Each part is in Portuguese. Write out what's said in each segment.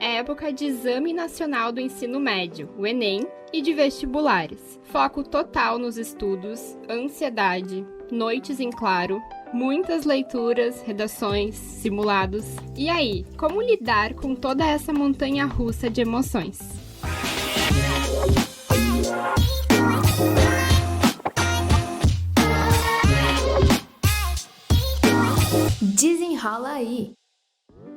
é época de Exame Nacional do Ensino Médio, o Enem, e de vestibulares. Foco total nos estudos, ansiedade, noites em claro, muitas leituras, redações, simulados. E aí, como lidar com toda essa montanha-russa de emoções? Desenrola aí!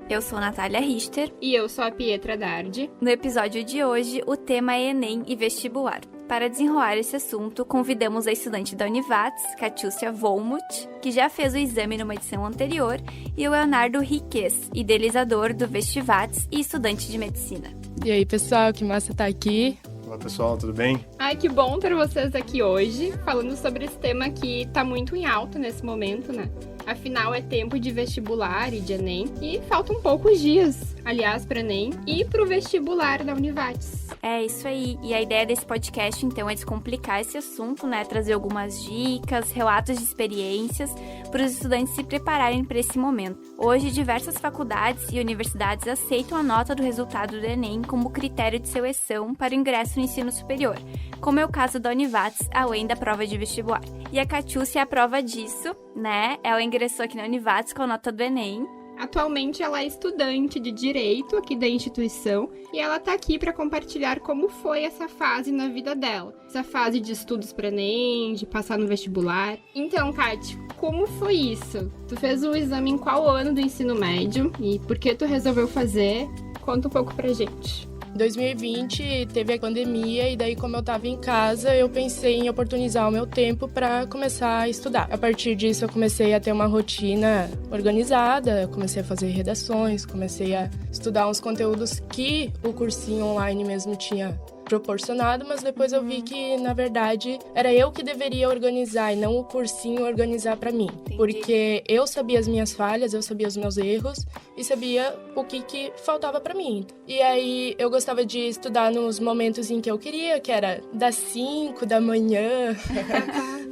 Eu sou Natália Richter. E eu sou a Pietra Dardi. No episódio de hoje, o tema é Enem e vestibular. Para desenrolar esse assunto, convidamos a estudante da Univates, Catiúcia Volmuth, que já fez o exame numa edição anterior, e o Leonardo Riques, idealizador do Vestivates e estudante de medicina. E aí, pessoal, que massa estar aqui. Olá, pessoal, tudo bem? Ai, que bom ter vocês aqui hoje, falando sobre esse tema que tá muito em alta nesse momento, né? Afinal, é tempo de vestibular e de Enem, e faltam poucos dias, aliás, para Enem e para o vestibular da Univates. É isso aí, e a ideia desse podcast, então, é descomplicar esse assunto, né? Trazer algumas dicas, relatos de experiências para os estudantes se prepararem para esse momento. Hoje, diversas faculdades e universidades aceitam a nota do resultado do Enem como critério de seleção para o ingresso no ensino superior, como é o caso da Univates, além da prova de vestibular. E a Catiúcia é a prova disso, né? Ela ingressou aqui na Univates com a nota do Enem. Atualmente ela é estudante de Direito aqui da instituição e ela tá aqui para compartilhar como foi essa fase na vida dela. Essa fase de estudos para Enem, de passar no vestibular. Então, Cati, como foi isso? Tu fez o exame em qual ano do ensino médio e por que tu resolveu fazer? Conta um pouco pra gente. Em 2020 teve a pandemia e daí, como eu estava em casa, eu pensei em oportunizar o meu tempo para começar a estudar. A partir disso eu comecei a ter uma rotina organizada, eu comecei a fazer redações, comecei a estudar uns conteúdos que o cursinho online mesmo tinha proporcionado, mas depois eu vi que, na verdade, era eu que deveria organizar e não o cursinho organizar para mim. Entendi. Porque eu sabia as minhas falhas, eu sabia os meus erros e sabia o que faltava para mim. E aí eu gostava de estudar nos momentos em que eu queria, que era das 5 da manhã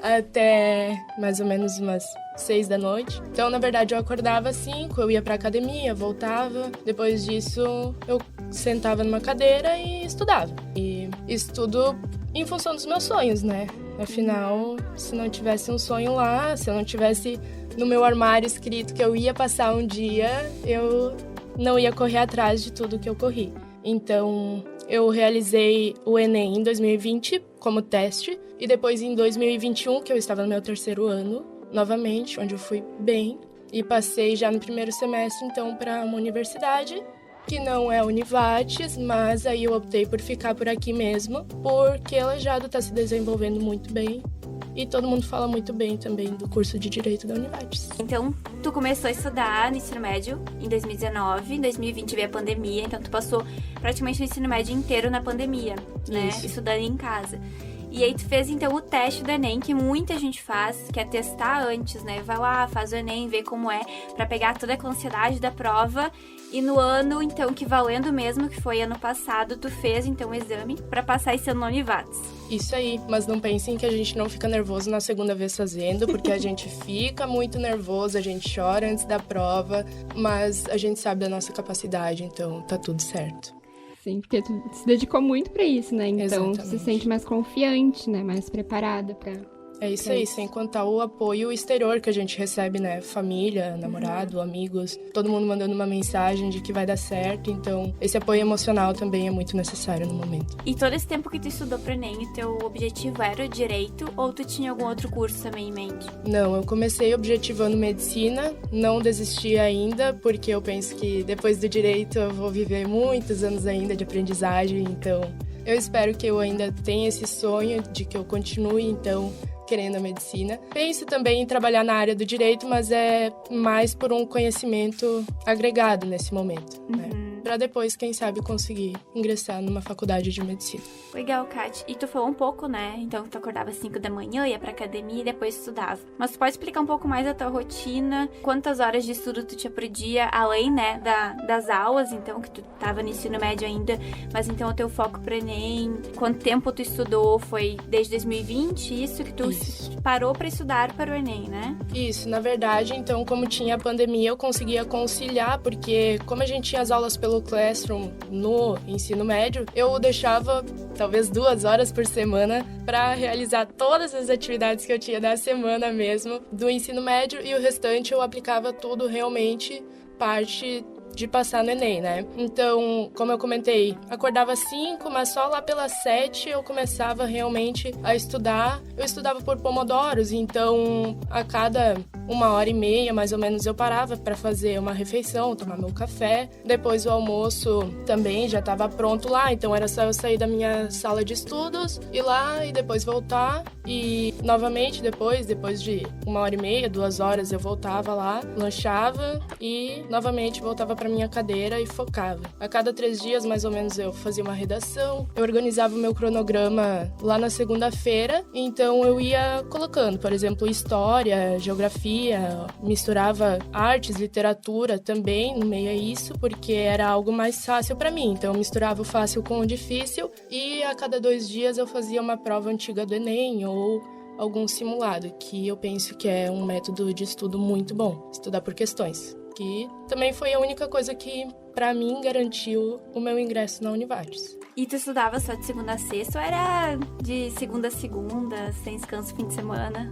até mais ou menos umas 6 da noite. Então, na verdade, eu acordava às 5, eu ia pra academia, voltava. Depois disso, eu sentava numa cadeira e estudava. E estudo em função dos meus sonhos, né? Afinal, se não tivesse um sonho lá, se eu não tivesse no meu armário escrito que eu ia passar um dia, eu não ia correr atrás de tudo que eu corri. Então, eu realizei o Enem em 2020 como teste. E depois, em 2021, que eu estava no meu terceiro ano, novamente, onde eu fui bem. E passei já no primeiro semestre, então, para uma universidade, que não é a Univates, mas aí eu optei por ficar por aqui mesmo, porque ela já está se desenvolvendo muito bem. E todo mundo fala muito bem também do curso de Direito da Univates. Então, tu começou a estudar no ensino médio em 2019, em 2020 veio a pandemia, então tu passou praticamente o ensino médio inteiro na pandemia, né? Isso. Estudando em casa. E aí tu fez, então, o teste do Enem, que muita gente faz, que é testar antes, né? Vai lá, faz o Enem, vê como é, pra pegar toda a ansiedade da prova. E no ano, então, que valendo mesmo, que foi ano passado, tu fez, então, o exame pra passar esse ano na Univates. Isso aí, mas não pensem que a gente não fica nervoso na segunda vez fazendo, porque a gente fica muito nervoso, a gente chora antes da prova, mas a gente sabe da nossa capacidade, então tá tudo certo. Sim, porque tu se dedicou muito pra isso, né? Então, tu se Exatamente. sente mais confiante, né? Mais preparada pra... É isso aí, sem contar o apoio exterior que a gente recebe, né? Família, namorado, amigos, todo mundo mandando uma mensagem de que vai dar certo, então esse apoio emocional também é muito necessário no momento. E todo esse tempo que tu estudou pro Enem, o teu objetivo era o direito ou tu tinha algum outro curso também em mente? Não, eu comecei objetivando medicina, não desisti ainda, porque eu penso que depois do direito eu vou viver muitos anos ainda de aprendizagem, então eu espero que eu ainda tenha esse sonho de que eu continue, então, querendo a medicina. Penso também em trabalhar na área do direito, mas é mais por um conhecimento agregado nesse momento, né? Pra depois, quem sabe, conseguir ingressar numa faculdade de medicina. Legal, Kat. E tu falou um pouco, né? Então, tu acordava às 5 da manhã, ia pra academia e depois estudava. Mas tu pode explicar um pouco mais da tua rotina? Quantas horas de estudo tu tinha por dia, além, né, das aulas, então, que tu tava no ensino médio ainda, mas então o teu foco pro Enem? Quanto tempo tu estudou? Foi desde 2020 isso que tu parou para estudar para o Enem, né? Isso, na verdade, então, como tinha a pandemia, eu conseguia conciliar, porque como a gente tinha as aulas pelo Classroom no ensino médio, eu deixava talvez 2 horas por semana para realizar todas as atividades que eu tinha da semana mesmo do ensino médio, e o restante eu aplicava tudo realmente parte de passar no Enem, né? Então, como eu comentei, acordava às 5, mas só lá pelas 7 eu começava realmente a estudar. Eu estudava por pomodoros, então a cada 1h30, mais ou menos, eu parava para fazer uma refeição, tomar meu café. Depois o almoço também já estava pronto lá, então era só eu sair da minha sala de estudos, ir lá e depois voltar. E novamente, depois de 1h30, 2 horas, eu voltava lá, lanchava e novamente voltava para minha cadeira e focava. A cada 3 dias, mais ou menos, eu fazia uma redação. Eu organizava o meu cronograma lá na segunda-feira, então eu ia colocando, por exemplo, história, geografia, misturava artes, literatura também no meio a isso, porque era algo mais fácil para mim. Então eu misturava o fácil com o difícil e a cada 2 dias eu fazia uma prova antiga do Enem ou algum simulado, que eu penso que é um método de estudo muito bom, estudar por questões. Que também foi a única coisa que, pra mim, garantiu o meu ingresso na Univates. E tu estudava só de segunda a sexta ou era de segunda a segunda, sem descanso, fim de semana?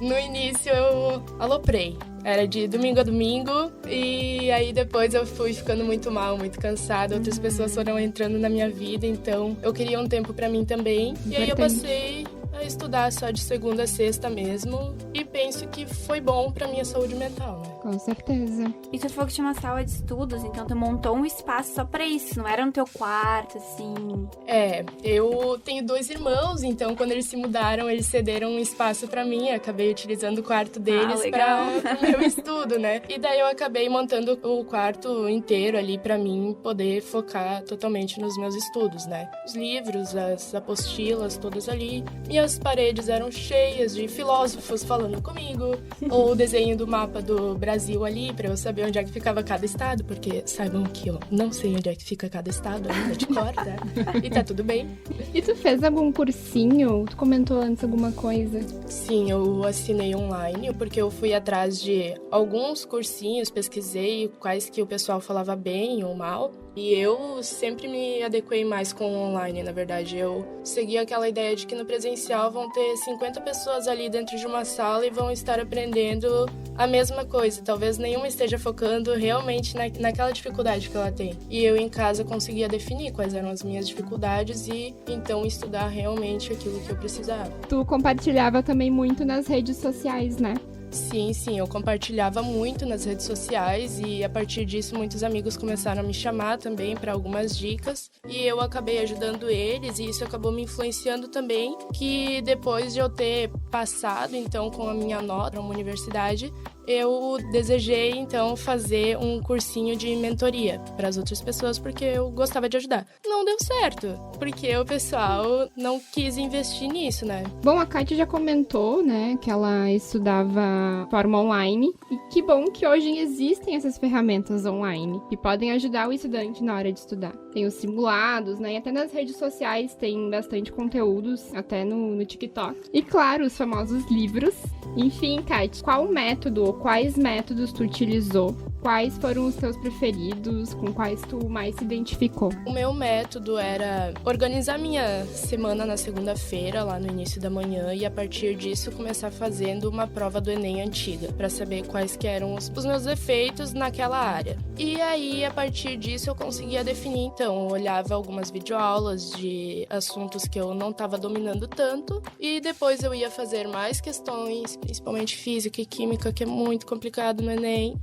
No início eu aloprei. Era de domingo a domingo e aí depois eu fui ficando muito mal, muito cansada. Outras pessoas foram entrando na minha vida, então eu queria um tempo pra mim também. E aí eu passei a estudar só de segunda a sexta mesmo e penso que foi bom pra minha saúde mental, né? Com certeza. E tu falou que tinha uma sala de estudos, então tu montou um espaço só pra isso, não era no teu quarto, assim? É, eu tenho 2 irmãos, então quando eles se mudaram, eles cederam um espaço pra mim, eu acabei utilizando o quarto deles pra meu estudo, né? E daí eu acabei montando o quarto inteiro ali pra mim poder focar totalmente nos meus estudos, né? Os livros, as apostilas, todas ali. E as paredes eram cheias de filósofos falando comigo, ou o desenho do mapa do Brasil ali, pra eu saber onde é que ficava cada estado, porque saibam que eu não sei onde é que fica cada estado ainda de cor, né? E tá tudo bem. E tu fez algum cursinho? Tu comentou antes alguma coisa? Sim, eu assinei online, porque eu fui atrás de alguns cursinhos, pesquisei quais que o pessoal falava bem ou mal. E eu sempre me adequei mais com o online, na verdade. Eu segui aquela ideia de que no presencial vão ter 50 pessoas ali dentro de uma sala e vão estar aprendendo a mesma coisa. Talvez nenhuma esteja focando realmente naquela dificuldade que ela tem. E eu em casa conseguia definir quais eram as minhas dificuldades e então estudar realmente aquilo que eu precisava. Tu compartilhava também muito nas redes sociais, né? Sim, eu compartilhava muito nas redes sociais e a partir disso muitos amigos começaram a me chamar também para algumas dicas e eu acabei ajudando eles e isso acabou me influenciando também, que depois de eu ter passado então com a minha nota para uma universidade, eu desejei então fazer um cursinho de mentoria para as outras pessoas porque eu gostava de ajudar. Não deu certo, porque o pessoal não quis investir nisso, né? Bom, a Kátia já comentou, né, que ela estudava de forma online e que bom que hoje existem essas ferramentas online que podem ajudar o estudante na hora de estudar. Tem os simulados, né, e até nas redes sociais tem bastante conteúdos, até no TikTok. E claro, os famosos livros. Enfim, Kátia, qual método ou quais métodos tu utilizou? Quais foram os teus preferidos? Com quais tu mais se identificou? O meu método era organizar minha semana na segunda-feira, lá no início da manhã, e a partir disso começar fazendo uma prova do Enem antiga, para saber quais que eram os meus defeitos naquela área. E aí, a partir disso, eu conseguia definir, então, eu olhava algumas videoaulas de assuntos que eu não estava dominando tanto, e depois eu ia fazer mais questões, principalmente física e química, que é muito complicado no Enem.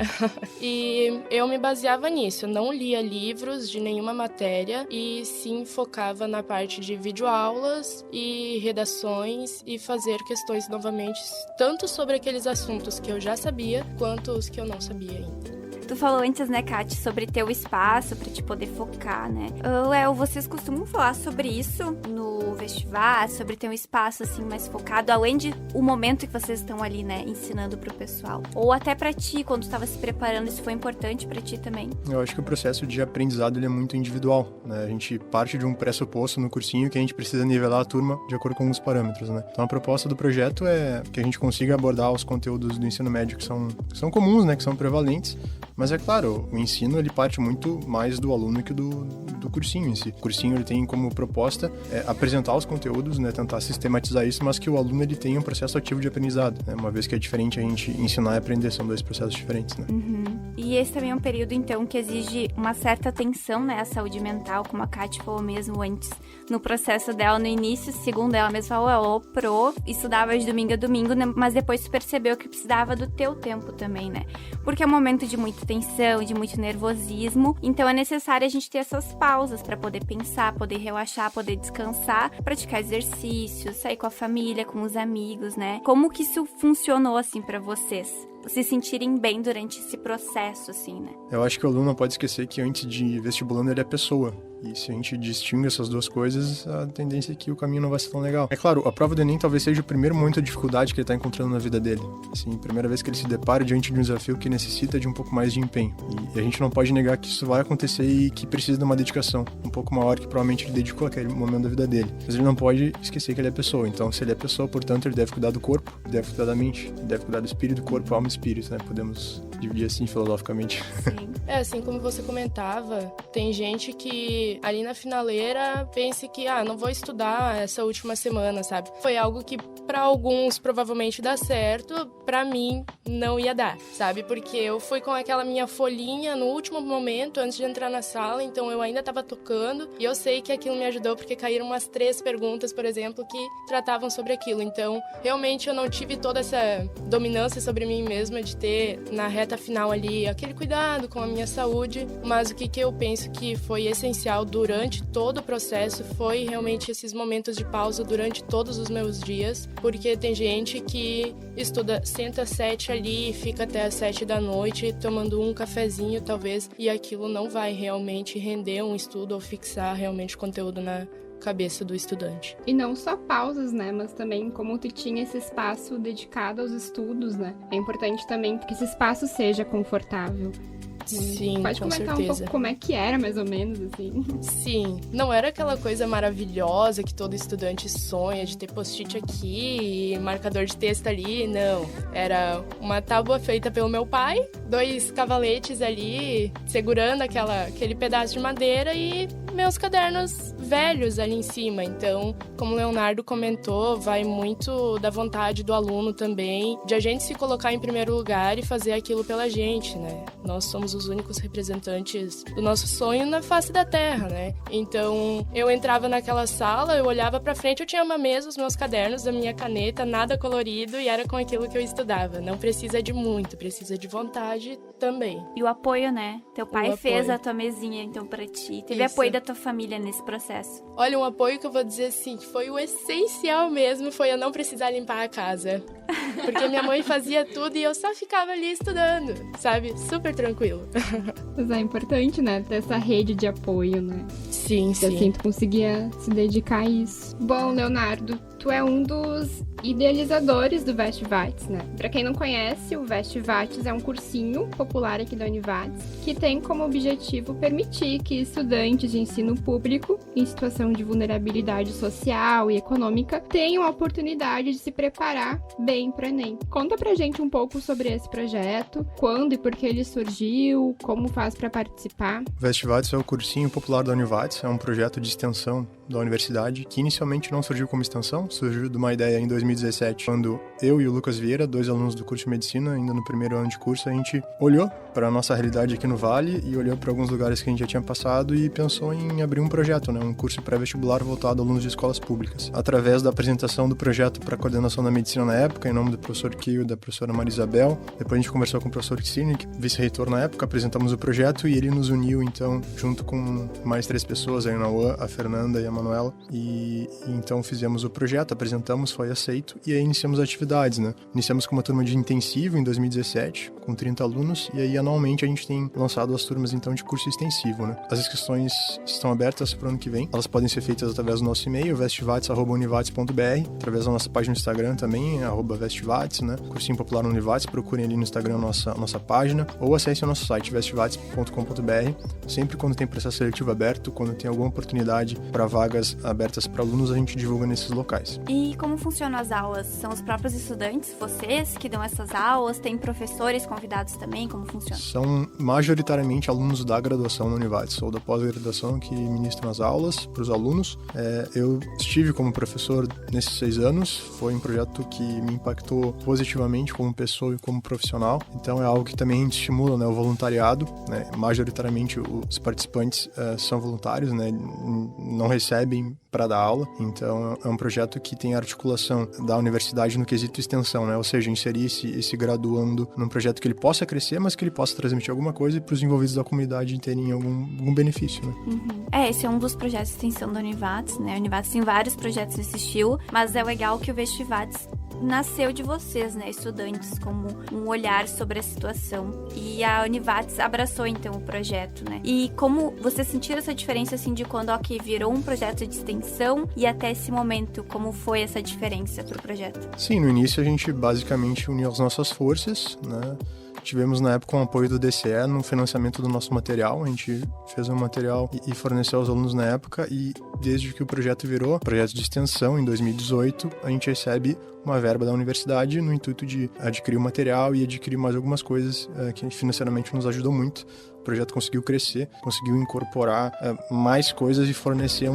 E eu me baseava nisso, eu não lia livros de nenhuma matéria e sim focava na parte de videoaulas e redações e fazer questões novamente, tanto sobre aqueles assuntos que eu já sabia, quanto os que eu não sabia ainda. Tu falou antes, né, Kati, sobre ter o espaço pra te poder focar, né? Léo, vocês costumam falar sobre isso no Vestivat, sobre ter um espaço, assim, mais focado, além de o momento que vocês estão ali, né, ensinando pro pessoal? Ou até pra ti, quando tu tava se preparando, isso foi importante pra ti também? Eu acho que o processo de aprendizado ele é muito individual, né? A gente parte de um pressuposto no cursinho que a gente precisa nivelar a turma de acordo com alguns parâmetros, né? Então a proposta do projeto é que a gente consiga abordar os conteúdos do ensino médio que são comuns, né? Que são prevalentes, mas é claro, o ensino ele parte muito mais do aluno que do cursinho em si. O cursinho ele tem como proposta apresentar os conteúdos, né? Tentar sistematizar isso, mas que o aluno ele tenha um processo ativo de aprendizado, né? Uma vez que é diferente a gente ensinar e aprender, são dois processos diferentes, né? E esse também é um período, então, que exige uma certa atenção, né, à saúde mental, como a Kati falou mesmo antes, no processo dela no início, segundo ela mesma falou, estudava de domingo a domingo, né, mas depois tu percebeu que precisava do teu tempo também, né? Porque é um momento de muita tensão, de muito nervosismo, então é necessário a gente ter essas pausas para poder pensar, poder relaxar, poder descansar, praticar exercícios, sair com a família, com os amigos, né? Como que isso funcionou, assim, para vocês? Se sentirem bem durante esse processo, assim, né? Eu acho que o aluno não pode esquecer que antes de vestibulando ele é pessoa. E se a gente distingue essas duas coisas, a tendência é que o caminho não vai ser tão legal. É claro, a prova do Enem talvez seja o primeiro momento de dificuldade que ele está encontrando na vida dele. Assim, primeira vez que ele se depara diante de um desafio que necessita de um pouco mais de empenho. E a gente não pode negar que isso vai acontecer e que precisa de uma dedicação um pouco maior que provavelmente ele dedicou àquele momento da vida dele. Mas ele não pode esquecer que ele é pessoa. Então, se ele é pessoa, portanto, ele deve cuidar do corpo, deve cuidar da mente, deve cuidar do espírito, corpo, alma e espírito, né? Podemos dividir assim filosoficamente. Sim. Assim como você comentava, tem gente que ali na finaleira pensa que, não vou estudar essa última semana, sabe? Foi algo que pra alguns provavelmente dá certo, pra mim não ia dar, sabe? Porque eu fui com aquela minha folhinha no último momento, antes de entrar na sala, então eu ainda tava tocando, e eu sei que aquilo me ajudou porque caíram umas 3 perguntas, por exemplo, que tratavam sobre aquilo. Então, realmente eu não tive toda essa dominância sobre mim mesma de ter, na reta final ali, aquele cuidado com a minha saúde, mas o que eu penso que foi essencial durante todo o processo foi realmente esses momentos de pausa durante todos os meus dias, porque tem gente que senta às 7 ali e fica até às 7 da noite tomando um cafezinho talvez, e aquilo não vai realmente render um estudo ou fixar realmente conteúdo na cabeça do estudante. E não só pausas, né, mas também como tu tinha esse espaço dedicado aos estudos, né? É importante também que esse espaço seja confortável. Sim, pode com comentar certeza. um pouco como é que era, mais ou menos, assim? Sim, não era aquela coisa maravilhosa que todo estudante sonha de ter post-it aqui e marcador de texto ali, não. Era uma tábua feita pelo meu pai, 2 cavaletes ali segurando aquele pedaço de madeira e meus cadernos velhos ali em cima. Então, como o Leonardo comentou, vai muito da vontade do aluno também, de a gente se colocar em primeiro lugar e fazer aquilo pela gente, né? Nós somos os únicos representantes do nosso sonho na face da Terra, né? Então, eu entrava naquela sala, eu olhava pra frente, eu tinha uma mesa, os meus cadernos, a minha caneta, nada colorido, e era com aquilo que eu estudava. Não precisa de muito, precisa de vontade também. E o apoio, né? Teu pai O fez apoio. a tua mesinha, então, pra ti. Teve Isso. apoio da tua família nesse processo. Olha, um apoio que eu vou dizer assim, que foi o essencial mesmo, foi eu não precisar limpar a casa. Porque minha mãe fazia tudo e eu só ficava ali estudando, sabe? Super tranquilo. Mas é importante, né, ter essa rede de apoio, né? Sim, E assim tu conseguia se dedicar a isso. Bom, Leonardo, tu é um dos idealizadores do Vestivates, né? Pra quem não conhece, o Vestivates é um cursinho popular aqui da Univates que tem como objetivo permitir que estudantes de ensino público em situação de vulnerabilidade social e econômica tenham a oportunidade de se preparar bem para o Enem. Conta pra gente um pouco sobre esse projeto, quando e por que ele surgiu, como faz para participar. O Vestivates é o cursinho popular da Univates, é um projeto de extensão da universidade que inicialmente não surgiu como extensão, surgiu de uma ideia em 2017, quando eu e o Lucas Vieira, 2 alunos do curso de medicina, ainda no primeiro ano de curso, a gente olhou para a nossa realidade aqui no Vale e olhou para alguns lugares que a gente já tinha passado e pensou em abrir um projeto, né, um curso pré-vestibular voltado a alunos de escolas públicas. Através da apresentação do projeto para a coordenação da medicina na época, em nome do professor Kio e da professora Maria Isabel, depois a gente conversou com o professor Kissinic, vice-reitor na época, apresentamos o projeto e ele nos uniu, então, junto com mais 3 pessoas, a Inauã, a Fernanda e a Manuela, e então fizemos o projeto, apresentamos, foi aceito e aí iniciamos atividades, né? Iniciamos com uma turma de intensivo em 2017, com 30 alunos, e aí anualmente a gente tem lançado as turmas, então, de curso extensivo, né? As inscrições estão abertas para o ano que vem. Elas podem ser feitas através do nosso e-mail, vestvates@univates.br, através da nossa página no Instagram também, @vestvates, né? Cursinho Popular Univates, procurem ali no Instagram nossa página, ou acessem o nosso site, vestvates.com.br. Sempre quando tem processo seletivo aberto, quando tem alguma oportunidade para vagas abertas para alunos, a gente divulga nesses locais. E como funcionam as aulas? São os próprios estudantes, vocês, que dão essas aulas? Tem professores convidados também? Como funciona? São majoritariamente alunos da graduação na Univates, ou da pós-graduação, que ministram as aulas para os alunos. Eu estive como professor nesses 6 anos, foi um projeto que me impactou positivamente como pessoa e como profissional, então é algo que também estimula, né, o voluntariado, né? Majoritariamente os participantes são voluntários, né, não recebem para dar aula, então é um projeto que tem a articulação da universidade no quesito extensão, né? Ou seja, inserir esse graduando num projeto que ele possa crescer, mas que ele possa transmitir alguma coisa e para os envolvidos da comunidade terem algum benefício, né? Uhum. Esse é um dos projetos de extensão da Univates, né? A Univates tem vários projetos desse estilo, mas é legal que o Vestivates nasceu de vocês, né, estudantes, como um olhar sobre a situação. E a Univates abraçou, então, o projeto, né? E como vocês sentiram essa diferença, assim, de quando, virou um projeto de extensão e até esse momento, como foi essa diferença pro projeto? Sim, no início a gente basicamente uniu as nossas forças, né? Tivemos na época um apoio do DCE no financiamento do nosso material. A gente fez um material e forneceu aos alunos na época, e desde que o projeto virou projeto de extensão em 2018, a gente recebe uma verba da universidade no intuito de adquirir o material e adquirir mais algumas coisas que financeiramente nos ajudou muito. O projeto conseguiu crescer, conseguiu incorporar mais coisas e fornecer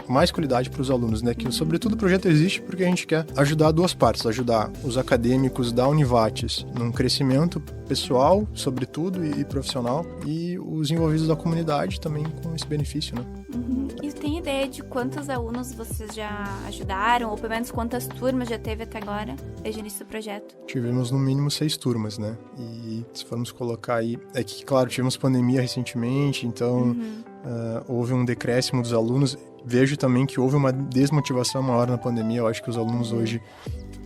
mais qualidade para os alunos, né? Que, sobretudo, o projeto existe porque a gente quer ajudar duas partes, ajudar os acadêmicos da Univates num crescimento pessoal, sobretudo, e profissional, e os envolvidos da comunidade também com esse benefício, né? Uhum. E tem ideia de quantos alunos vocês já ajudaram, ou pelo menos quantas turmas já teve até agora, desde o início do projeto? Tivemos no mínimo 6 turmas, né? E se formos colocar aí, é que, claro, tivemos pandemia recentemente, então houve um decréscimo dos alunos. Vejo também que houve uma desmotivação maior na pandemia. Eu acho que os alunos hoje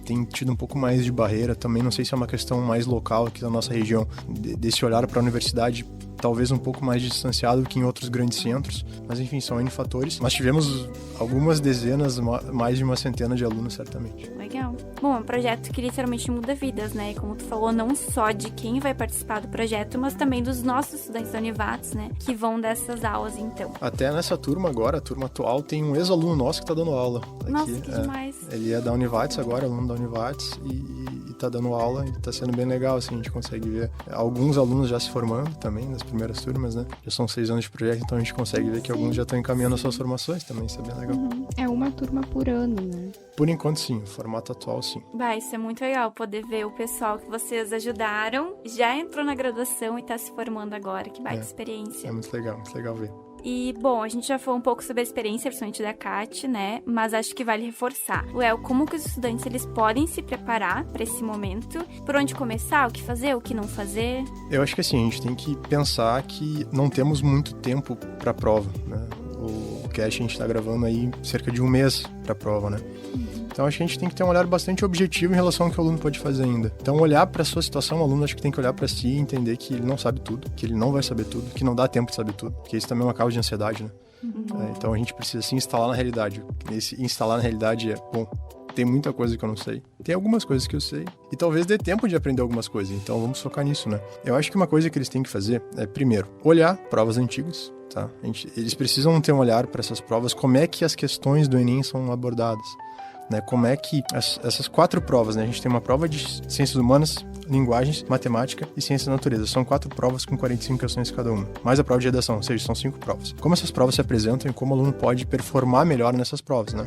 têm tido um pouco mais de barreira. Também não sei se é uma questão mais local aqui da nossa região, desse olhar para a universidade talvez um pouco mais distanciado que em outros grandes centros, mas enfim, são N fatores. Mas tivemos algumas dezenas, mais de uma centena de alunos, certamente. Legal. Bom, é um projeto que literalmente muda vidas, né? E como tu falou, não só de quem vai participar do projeto, mas também dos nossos estudantes da Univates, né? Que vão dessas aulas, então. Até nessa turma agora, a turma atual, tem um ex-aluno nosso que tá dando aula. Nossa, que demais. Ele é da Univates agora, aluno da Univates, e tá dando aula, e tá sendo bem legal, assim, a gente consegue ver alguns alunos já se formando também, nas primeiras turmas, né? Já são 6 anos de projeto, então a gente consegue ver que alguns já estão encaminhando as suas formações também, isso é bem legal. É uma turma por ano, né? Por enquanto, sim. O formato atual, sim. Isso é muito legal poder ver o pessoal que vocês ajudaram, já entrou na graduação e tá se formando agora. Que baita experiência. É muito legal ver. E, bom, a gente já falou um pouco sobre a experiência, principalmente da Kat, né? Mas acho que vale reforçar. Léo, como que os estudantes, eles podem se preparar para esse momento? Por onde começar? O que fazer? O que não fazer? Eu acho que, assim, a gente tem que pensar que não temos muito tempo para a prova, né? O cast a gente tá gravando aí cerca de 1 mês para a prova, né? Então, acho que a gente tem que ter um olhar bastante objetivo em relação ao que o aluno pode fazer ainda. Então, olhar para a sua situação, o aluno acho que tem que olhar para si e entender que ele não sabe tudo, que ele não vai saber tudo, que não dá tempo de saber tudo, que isso também é uma causa de ansiedade, né? Então, a gente precisa se instalar na realidade. Esse instalar na realidade bom, tem muita coisa que eu não sei, tem algumas coisas que eu sei, e talvez dê tempo de aprender algumas coisas, então vamos focar nisso, né? Eu acho que uma coisa que eles têm que fazer é, primeiro, olhar provas antigas, tá? Eles precisam ter um olhar para essas provas, como é que as questões do Enem são abordadas, né? Como é que essas 4 provas, né? A gente tem uma prova de ciências humanas, linguagens, matemática e ciências da natureza. São 4 provas com 45 questões cada uma, mais a prova de redação, ou seja, são 5 provas. Como essas provas se apresentam e como o aluno pode performar melhor nessas provas, né?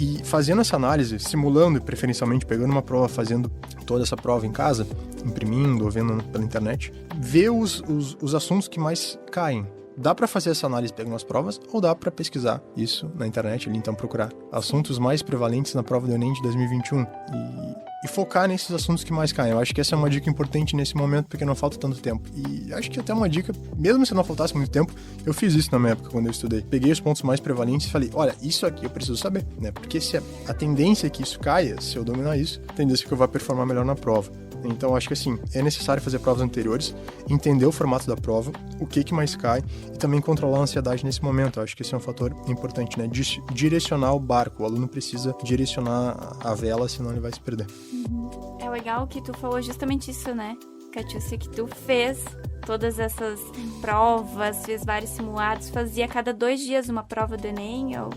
E fazendo essa análise, simulando e preferencialmente pegando uma prova, fazendo toda essa prova em casa, imprimindo ou vendo pela internet, ver os assuntos que mais caem. Dá para fazer essa análise pegando as provas ou dá para pesquisar isso na internet, ali, então procurar assuntos mais prevalentes na prova do Enem de 2021 e focar nesses assuntos que mais caem. Eu acho que essa é uma dica importante nesse momento, porque não falta tanto tempo. E acho que até uma dica, mesmo se não faltasse muito tempo, eu fiz isso na minha época quando eu estudei. Peguei os pontos mais prevalentes e falei, olha, isso aqui eu preciso saber, né? Porque se a tendência é que isso caia, se eu dominar isso, a tendência é que eu vá performar melhor na prova. Então, acho que assim, é necessário fazer provas anteriores, entender o formato da prova, o que mais cai e também controlar a ansiedade nesse momento. Eu acho que esse é um fator importante, né? Direcionar o barco. O aluno precisa direcionar a vela, senão ele vai se perder. É legal que tu falou justamente isso, né, Catiúcia, que tu fez todas essas provas, fez vários simulados, fazia a cada 2 dias uma prova do Enem, ou...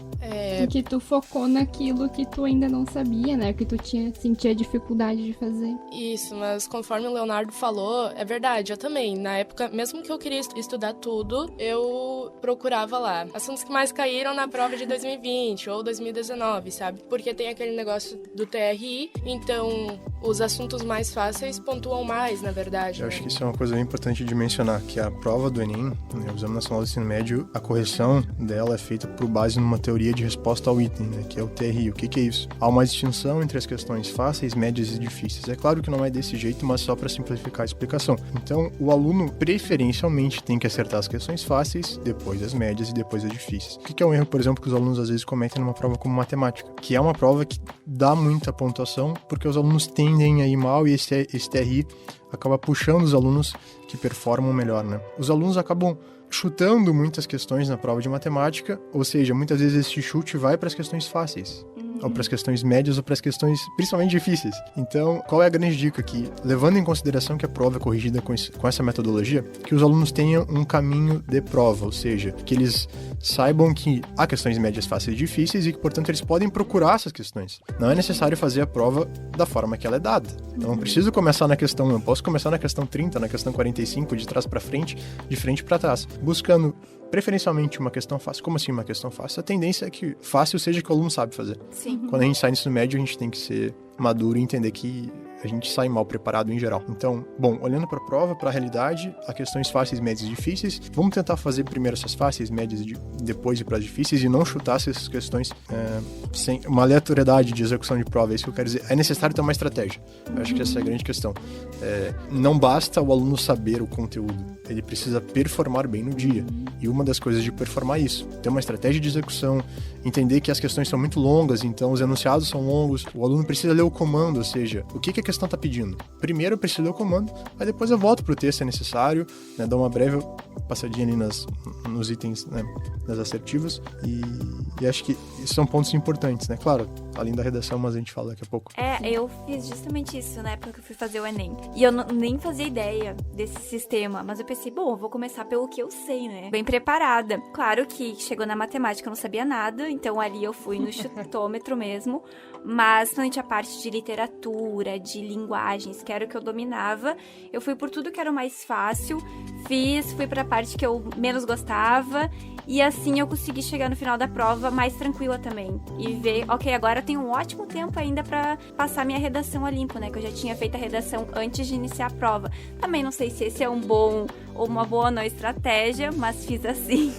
Que tu focou naquilo que tu ainda não sabia, né? Que tu sentia dificuldade de fazer. Isso, mas conforme o Leonardo falou, é verdade, eu também. Na época, mesmo que eu queria estudar tudo, eu procurava lá assuntos que mais caíram na prova de 2020 ou 2019, sabe? Porque tem aquele negócio do TRI, então os assuntos mais fáceis pontuam mais, na verdade. Eu acho que isso é uma coisa bem importante de mencionar, que a prova do Enem, né, o Exame Nacional do Ensino Médio, a correção dela é feita por base numa teoria de resposta ao item, né, que é o TRI. O que é isso? Há uma distinção entre as questões fáceis, médias e difíceis. É claro que não é desse jeito, mas só para simplificar a explicação. Então, o aluno preferencialmente tem que acertar as questões fáceis, depois as médias e depois as difíceis. O que é um erro, por exemplo, que os alunos às vezes cometem numa prova como matemática, que é uma prova que dá muita pontuação, porque os alunos tendem a ir mal e esse TRI acaba puxando os alunos que performam melhor, né? Os alunos acabam chutando muitas questões na prova de matemática, ou seja, muitas vezes esse chute vai para as questões fáceis, ou para as questões médias, ou para as questões principalmente difíceis. Então, qual é a grande dica aqui? Levando em consideração que a prova é corrigida com essa metodologia, que os alunos tenham um caminho de prova, ou seja, que eles saibam que há questões médias fáceis e difíceis e que, portanto, eles podem procurar essas questões. Não é necessário fazer a prova da forma que ela é dada. Eu não preciso começar na questão 1, eu posso começar na questão 30, na questão 45, de trás para frente, de frente para trás, buscando preferencialmente uma questão fácil. Como assim uma questão fácil? A tendência é que fácil seja que o aluno sabe fazer. Sim. Quando a gente sai no ensino médio, a gente tem que ser maduro e entender que a gente sai mal preparado em geral. Então, bom, olhando para a prova, para a realidade, há questões fáceis, médias e difíceis. Vamos tentar fazer primeiro essas fáceis, médias e depois ir para as difíceis e não chutar essas questões sem uma aleatoriedade de execução de prova. É isso que eu quero dizer. É necessário ter uma estratégia. Eu acho que essa é a grande questão. Não basta o aluno saber o conteúdo. Ele precisa performar bem no dia. E uma das coisas de performar é isso. Ter uma estratégia de execução, entender que as questões são muito longas, então os enunciados são longos. O aluno precisa ler o comando, ou seja, o que a questão está pedindo. Primeiro eu preciso ler o comando, aí depois eu volto pro texto se é necessário, né, dar uma breve passadinha ali nos itens, né, nas assertivas, e acho que esses são pontos importantes, né? Claro, além da redação, mas a gente fala daqui a pouco. Eu fiz justamente isso na época que eu fui fazer o Enem. E eu nem fazia ideia desse sistema, mas eu pensei, bom, eu vou começar pelo que eu sei, né? Bem preparada. Claro que chegou na matemática eu não sabia nada, então ali eu fui no chutômetro mesmo, mas durante a parte de literatura, de linguagens, que era o que eu dominava, eu fui por tudo que era o mais fácil, fui pra parte que eu menos gostava, e assim eu consegui chegar no final da prova mais tranquila também. E ver, ok, agora eu tenho um ótimo tempo ainda pra passar minha redação a limpo, né? Que eu já tinha feito a redação antes de iniciar a prova. Também não sei se esse é um bom ou uma boa não estratégia, mas fiz assim.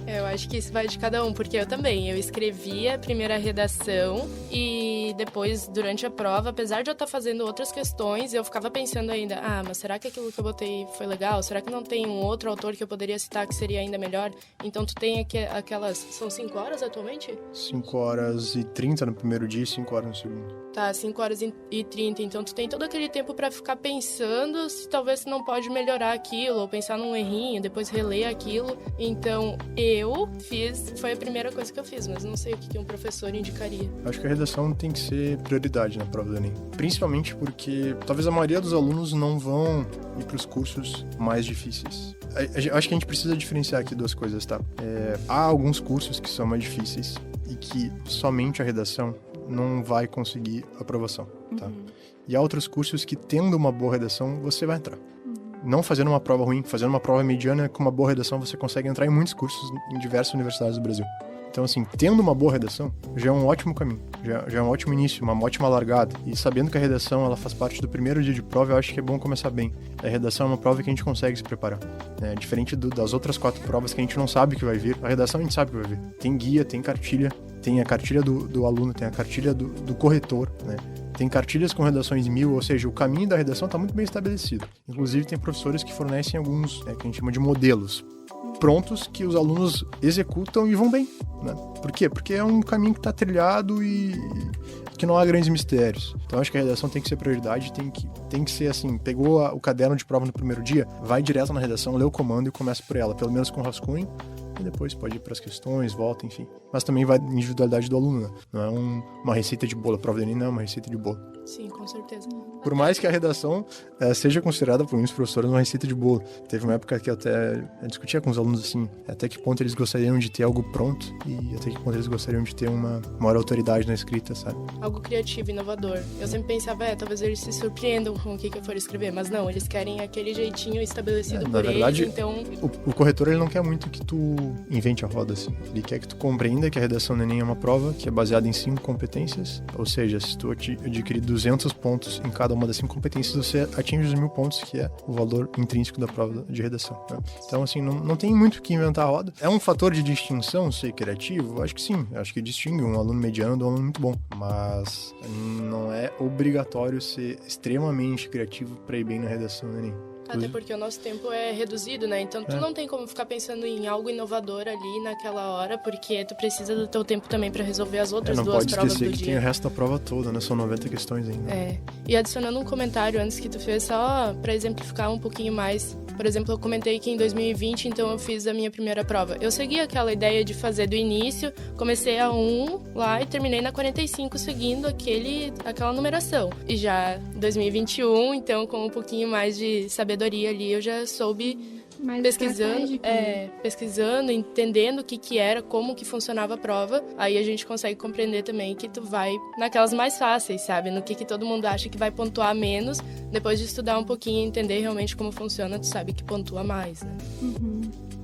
Eu acho que isso vai de cada um, porque eu também. Eu escrevi a primeira redação e depois, durante a prova, apesar de eu estar fazendo outras questões, eu ficava pensando ainda, mas será que aquilo que eu botei foi legal? Será que não tem um outro autor que eu poderia citar que seria ainda melhor? Então tu tem aquelas... São 5 horas atualmente? 5 horas e 30 no primeiro dia e 5 horas no segundo. Tá, 5 horas e 30. Então tu tem todo aquele tempo pra ficar pensando se talvez tu não pode melhorar aquilo, ou pensar num errinho, depois reler aquilo. Então foi a primeira coisa que eu fiz, mas não sei o que um professor indicaria. Acho que a redação tem que ser prioridade na prova do Enem. Principalmente porque talvez a maioria dos alunos não vão ir para os cursos mais difíceis. Acho que a gente precisa diferenciar aqui duas coisas, tá? Há alguns cursos que são mais difíceis e que somente a redação não vai conseguir aprovação, tá? E há outros cursos que, tendo uma boa redação, você vai entrar. Não fazendo uma prova ruim, fazendo uma prova mediana com uma boa redação, você consegue entrar em muitos cursos em diversas universidades do Brasil. Então, assim, tendo uma boa redação, já é um ótimo caminho, já é um ótimo início, uma ótima largada. E sabendo que a redação, ela faz parte do primeiro dia de prova, eu acho que é bom começar bem. A redação é uma prova que a gente consegue se preparar, né? Diferente das outras 4 provas que a gente não sabe o que vai vir, a redação a gente sabe o que vai vir. Tem guia, tem cartilha, tem a cartilha do aluno, tem a cartilha do corretor, né? Tem cartilhas com redações 1000, ou seja, o caminho da redação está muito bem estabelecido. Inclusive, tem professores que fornecem alguns, que a gente chama de modelos prontos, que os alunos executam e vão bem, né? Por quê? Porque é um caminho que está trilhado e que não há grandes mistérios. Então acho que a redação tem que ser prioridade, tem que ser assim, pegou o caderno de prova no primeiro dia, vai direto na redação, lê o comando e começa por ela, pelo menos com rascunho, e depois pode ir para as questões, volta, enfim. Mas também vai na individualidade do aluno, né? Não é uma receita de bolo, a prova do Enem não é uma receita de bolo. Sim, com certeza. Por mais que a redação seja considerada por muitos professores uma receita de bolo. Teve uma época que eu até discutia com os alunos assim, até que ponto eles gostariam de ter algo pronto e até que ponto eles gostariam de ter uma maior autoridade na escrita, sabe? Algo criativo, inovador. Eu sempre pensava, talvez eles se surpreendam com o que eu for escrever, mas não, eles querem aquele jeitinho estabelecido por verdade, eles, então... O corretor, ele não quer muito que tu invente a roda, assim. Ele quer que tu compreenda que a redação do Enem é uma prova que é baseada em 5 competências, ou seja, se tu adquirir 200 pontos em cada uma das 5 competências, você atinge os 1000 pontos, que é o valor intrínseco da prova de redação, né? Então, assim, não tem muito o que inventar a roda. É um fator de distinção ser criativo? Acho que sim. Acho que distingue um aluno mediano de um aluno muito bom. Mas não é obrigatório ser extremamente criativo para ir bem na redação do Enem. Até porque o nosso tempo é reduzido, né? Então tu não tem como ficar pensando em algo inovador ali naquela hora, porque tu precisa do teu tempo também para resolver as outras duas provas do dia. Não pode esquecer que tem o resto da prova toda, né? São 90 questões ainda. E adicionando um comentário antes que tu fez, só para exemplificar um pouquinho mais. Por exemplo, eu comentei que em 2020, então, eu fiz a minha primeira prova. Eu segui aquela ideia de fazer do início, comecei a 1 lá e terminei na 45 seguindo aquela numeração. E já 2021, então, com um pouquinho mais de sabedoria ali, eu já soube... pesquisando, entendendo o que era, como que funcionava a prova, aí a gente consegue compreender também que tu vai naquelas mais fáceis, sabe? No que todo mundo acha que vai pontuar menos, depois de estudar um pouquinho e entender realmente como funciona, tu sabe que pontua mais, né?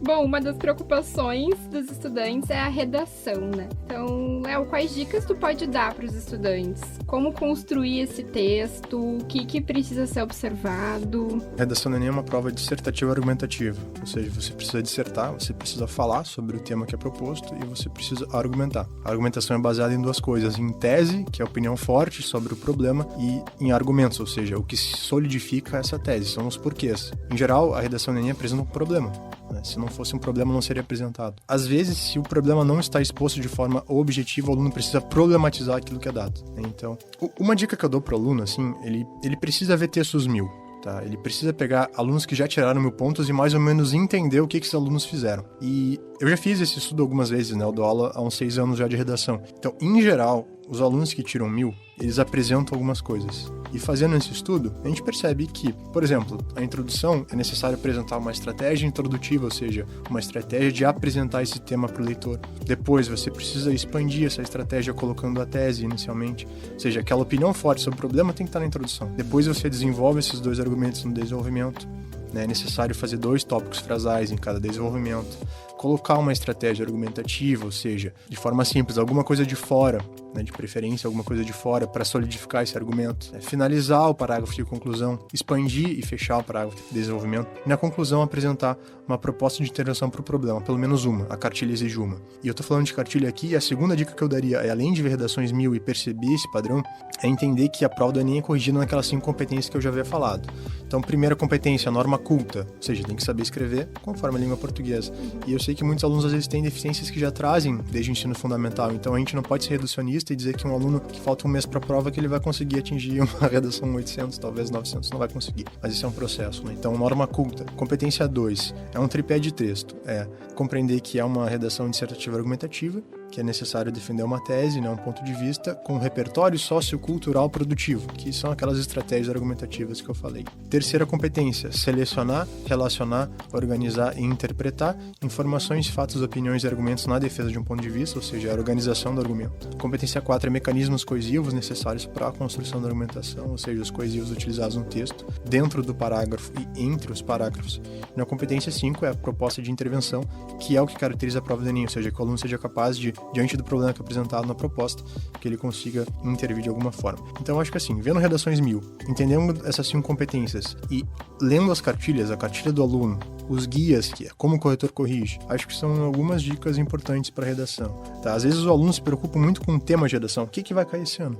Bom, uma das preocupações dos estudantes é a redação, né? Então, Léo, quais dicas tu pode dar para os estudantes? Como construir esse texto? O que precisa ser observado? A redação do Enem é uma prova dissertativa argumentativa, ou seja, você precisa dissertar, você precisa falar sobre o tema que é proposto e você precisa argumentar. A argumentação é baseada em 2 coisas, em tese, que é a opinião forte sobre o problema, e em argumentos, ou seja, o que solidifica essa tese, são os porquês. Em geral, a redação do Enem apresenta um problema, né? Se não fosse um problema, não seria apresentado. Às vezes, se o problema não está exposto de forma objetiva, o aluno precisa problematizar aquilo que é dado, né? Então, uma dica que eu dou para o aluno, assim, ele precisa ver textos 1000. Tá? Ele precisa pegar alunos que já tiraram 1000 pontos e mais ou menos entender o que esses alunos fizeram. E eu já fiz esse estudo algumas vezes, né? Eu dou aula há uns 6 anos já de redação. Então, em geral, os alunos que tiram 1000, eles apresentam algumas coisas. E fazendo esse estudo, a gente percebe que, por exemplo, a introdução é necessário apresentar uma estratégia introdutiva, ou seja, uma estratégia de apresentar esse tema para o leitor. Depois, você precisa expandir essa estratégia colocando a tese inicialmente, ou seja, aquela opinião forte sobre o problema tem que estar na introdução. Depois você desenvolve esses 2 argumentos no desenvolvimento. É necessário fazer 2 tópicos frasais em cada desenvolvimento, colocar uma estratégia argumentativa, ou seja, de forma simples, alguma coisa de fora, né, de preferência, alguma coisa de fora para solidificar esse argumento, finalizar o parágrafo de conclusão, expandir e fechar o parágrafo de desenvolvimento, e na conclusão apresentar uma proposta de intervenção para o problema, pelo menos uma, a cartilha exige uma. E eu tô falando de cartilha aqui, e a segunda dica que eu daria é, além de ver redações 1000 e perceber esse padrão, é entender que a prova do Enem é corrigida naquelas 5 competências que eu já havia falado. Então, primeira competência, norma culta, ou seja, tem que saber escrever conforme a língua portuguesa. E eu sei que muitos alunos às vezes têm deficiências que já trazem desde o ensino fundamental, então a gente não pode ser reducionista e dizer que um aluno que falta um mês para a prova que ele vai conseguir atingir uma redação 800, talvez 900, não vai conseguir. Mas isso é um processo, né? Então, norma culta. Competência 2 é um tripé de texto. É compreender que é uma redação dissertativa argumentativa, que é necessário defender uma tese, né, um ponto de vista, com um repertório sociocultural produtivo, que são aquelas estratégias argumentativas que eu falei. Terceira competência, selecionar, relacionar, organizar e interpretar informações, fatos, opiniões e argumentos na defesa de um ponto de vista, ou seja, a organização do argumento. Competência 4 é mecanismos coesivos necessários para a construção da argumentação, ou seja, os coesivos utilizados no texto, dentro do parágrafo e entre os parágrafos. Na competência 5 é a proposta de intervenção, que é o que caracteriza a prova do Enem, ou seja, que o aluno seja capaz de, diante do problema que é apresentado na proposta, que ele consiga intervir de alguma forma. Então, eu acho que assim, vendo redações 1000, entendendo essas 5 competências e lendo as cartilhas, a cartilha do aluno, os guias, que é como o corretor corrige, acho que são algumas dicas importantes para a redação. Tá? Às vezes os alunos se preocupam muito com o tema de redação, o que vai cair esse ano?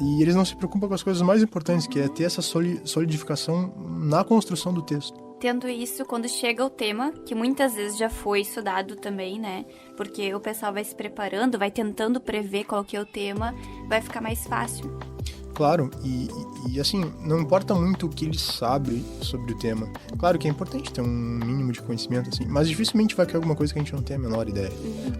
E eles não se preocupam com as coisas mais importantes, que é ter essa solidificação na construção do texto. tendo isso quando chega o tema, que muitas vezes já foi estudado também, né? Porque o pessoal vai se preparando, vai tentando prever qual que é o tema, vai ficar mais fácil. Claro, e assim, não importa muito o que ele sabe sobre o tema. Claro que é importante ter um mínimo de conhecimento, assim, mas dificilmente vai cair alguma coisa que a gente não tem a menor ideia.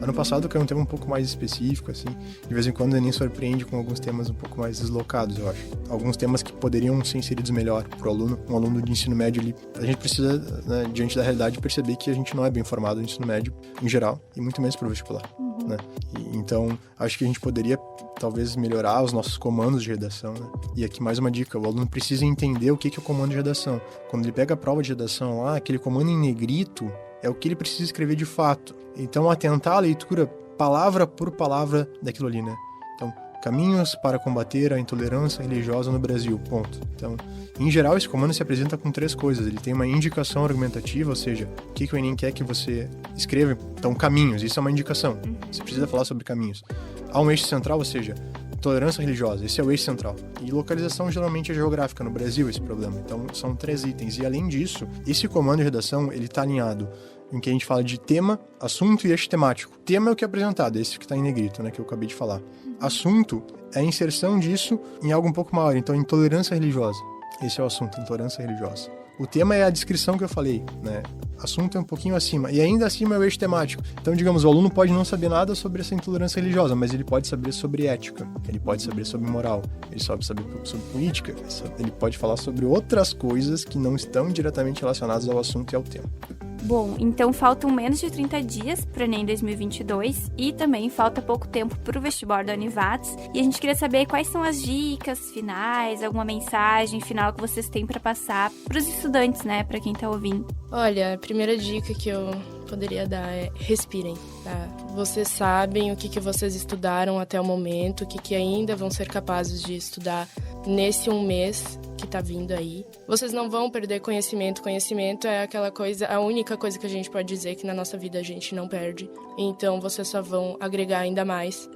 Ano passado caiu um tema um pouco mais específico, assim, de vez em quando o Enem surpreende com alguns temas um pouco mais deslocados, eu acho. Alguns temas que poderiam ser inseridos melhor pro aluno. Um aluno de ensino médio, a gente precisa, né, diante da realidade, perceber que a gente não é bem formado no ensino médio, em geral, e muito menos pro vestibular, né? Então, acho que a gente poderia talvez melhorar os nossos comandos de redação, né? E aqui mais uma dica, o aluno precisa entender o que é o comando de redação. Quando ele pega a prova de redação lá, aquele comando em negrito é o que ele precisa escrever de fato. Então, atentar a leitura palavra por palavra daquilo ali, né? Então, caminhos para combater a intolerância religiosa no Brasil, ponto. Então, em geral, esse comando se apresenta com 3 coisas. Ele tem uma indicação argumentativa, ou seja, o que o Enem quer que você escreva. Então, caminhos, isso é uma indicação. Você precisa falar sobre caminhos. Há um eixo central, ou seja, tolerância religiosa, esse é o eixo central. E localização geralmente é geográfica, no Brasil esse problema. Então, são 3 itens. E além disso, esse comando de redação, ele está alinhado em que a gente fala de tema, assunto e eixo temático. Tema é o que é apresentado, esse que está em negrito, né, que eu acabei de falar. Assunto é a inserção disso em algo um pouco maior, então intolerância religiosa. Esse é o assunto, intolerância religiosa. O tema é a descrição que eu falei, né? Assunto é um pouquinho acima. E ainda acima é o eixo temático. Então, digamos, o aluno pode não saber nada sobre essa intolerância religiosa, mas ele pode saber sobre ética, ele pode saber sobre moral, ele pode saber sobre política, ele pode falar sobre outras coisas que não estão diretamente relacionadas ao assunto e ao tema. Bom, então faltam menos de 30 dias para o Enem 2022 e também falta pouco tempo para o vestibular da Univates. E a gente queria saber quais são as dicas finais, alguma mensagem final que vocês têm para passar para os estudantes, né, para quem está ouvindo. Olha, a primeira dica que eu poderia dar é respirem, tá? Vocês sabem o que vocês estudaram até o momento, o que ainda vão ser capazes de estudar nesse um mês que tá vindo aí. Vocês não vão perder conhecimento. Conhecimento é aquela coisa, a única coisa que a gente pode dizer que na nossa vida a gente não perde. Então, vocês só vão agregar ainda mais.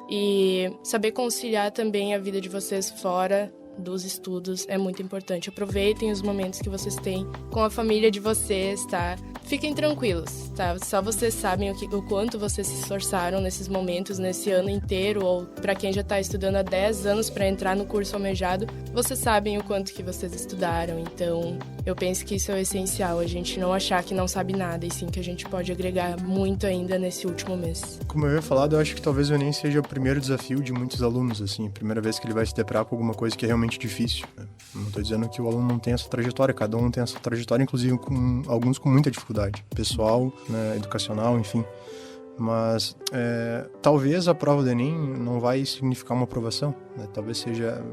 E saber conciliar também a vida de vocês fora dos estudos é muito importante. Aproveitem os momentos que vocês têm com a família de vocês, tá? Fiquem tranquilos, tá? Só vocês sabem o quanto vocês se esforçaram nesses momentos, nesse ano inteiro, ou para quem já tá estudando há 10 anos para entrar no curso almejado, vocês sabem o quanto que vocês estudaram. Então, eu penso que isso é o essencial, a gente não achar que não sabe nada, e sim que a gente pode agregar muito ainda nesse último mês. Como eu havia falado, eu acho que talvez o Enem seja o primeiro desafio de muitos alunos, assim, a primeira vez que ele vai se deparar com alguma coisa que é realmente difícil, né? Não estou dizendo que o aluno não tem essa trajetória, cada um tem essa trajetória, inclusive alguns com muita dificuldade, pessoal, né, educacional, enfim. Mas talvez a prova do Enem não vai significar uma aprovação, né? Talvez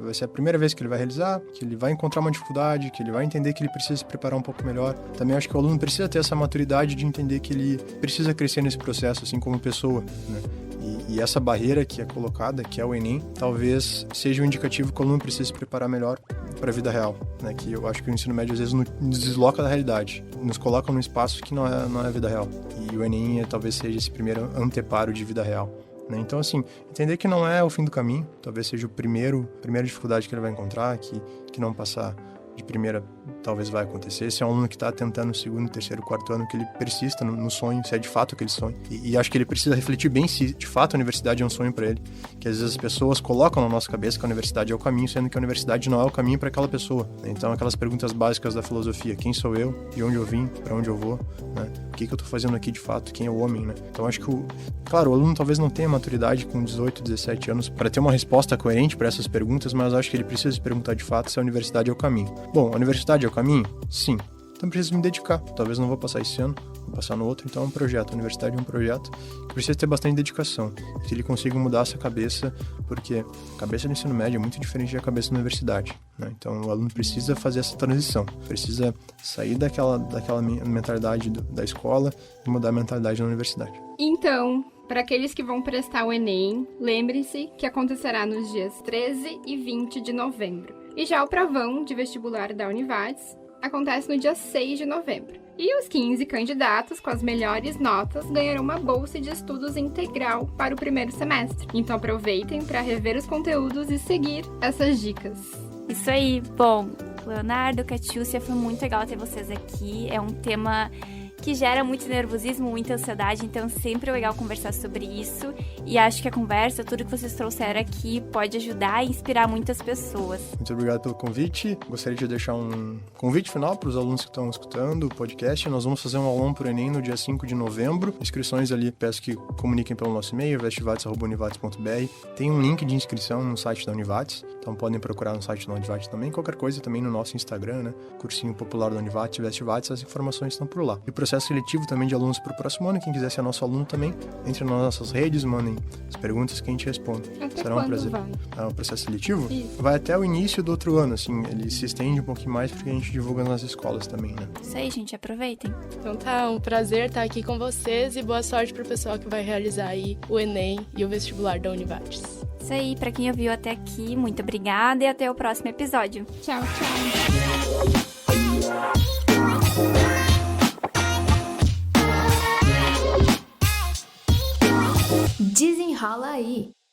vai ser a primeira vez que ele vai realizar, que ele vai encontrar uma dificuldade, que ele vai entender que ele precisa se preparar um pouco melhor. Também acho que o aluno precisa ter essa maturidade de entender que ele precisa crescer nesse processo, assim como pessoa, né? E essa barreira que é colocada, que é o Enem, talvez seja um indicativo que o aluno precisa se preparar melhor para a vida real, né? Que eu acho que o ensino médio às vezes nos desloca da realidade, nos coloca num espaço que não é a vida real. E o Enem talvez seja esse primeiro anteparo de vida real, né? Então, assim, entender que não é o fim do caminho, talvez seja a primeira dificuldade que ele vai encontrar, que não passar de primeira talvez vai acontecer. Se é um aluno que está tentando no segundo, terceiro, quarto ano, que ele persista no sonho, se é de fato aquele sonho. E acho que ele precisa refletir bem se de fato a universidade é um sonho para ele. Que às vezes as pessoas colocam na nossa cabeça que a universidade é o caminho, sendo que a universidade não é o caminho para aquela pessoa. Então, aquelas perguntas básicas da filosofia: quem sou eu? De onde eu vim? Para onde eu vou? Né? O que eu estou fazendo aqui de fato? Quem é o homem? Né? Então, acho que claro, o aluno talvez não tenha maturidade com 18, 17 anos para ter uma resposta coerente para essas perguntas, mas acho que ele precisa se perguntar de fato se a universidade é o caminho. Bom, a universidade é o caminho? Sim. Então preciso me dedicar. Talvez não vou passar esse ano, vou passar no outro. Então é um projeto. A universidade é um projeto que precisa ter bastante dedicação. Que ele consiga mudar essa cabeça, porque a cabeça do ensino médio é muito diferente da cabeça da universidade, né? Então o aluno precisa fazer essa transição. Precisa sair daquela mentalidade da escola e mudar a mentalidade da universidade. Então, para aqueles que vão prestar o Enem, lembre-se que acontecerá nos dias 13 e 20 de novembro. E já o provão de vestibular da Univates acontece no dia 6 de novembro. E os 15 candidatos com as melhores notas ganharão uma bolsa de estudos integral para o primeiro semestre. Então aproveitem para rever os conteúdos e seguir essas dicas. Isso aí. Bom, Leonardo, Catiúcia, foi muito legal ter vocês aqui. É um tema que gera muito nervosismo, muita ansiedade, então sempre é legal conversar sobre isso. E acho que a conversa, tudo que vocês trouxeram aqui, pode ajudar e inspirar muitas pessoas. Muito obrigado pelo convite. Gostaria de deixar um convite final para os alunos que estão escutando o podcast. Nós vamos fazer um aulão pro Enem no dia 5 de novembro. Inscrições ali, peço que comuniquem pelo nosso e-mail, vestivates@univates.br. Tem um link de inscrição no site da Univates, então podem procurar no site da Univates também. Qualquer coisa também no nosso Instagram, né? Cursinho Popular da Univates, Vestivates, as informações estão por lá. E o processo seletivo também de alunos para o próximo ano, quem quiser ser nosso aluno também, entre nas nossas redes, mandem as perguntas que a gente responde. Até Será um prazer. Vai? O processo seletivo? Isso. Vai até o início do outro ano, assim, ele se estende um pouquinho mais porque a gente divulga nas escolas também, né? Isso aí, gente, aproveitem. Então tá, um prazer estar aqui com vocês e boa sorte pro pessoal que vai realizar aí o Enem e o vestibular da Univates. Isso aí, pra quem ouviu até aqui, muito obrigada e até o próximo episódio. Tchau, tchau. Desenrola aí.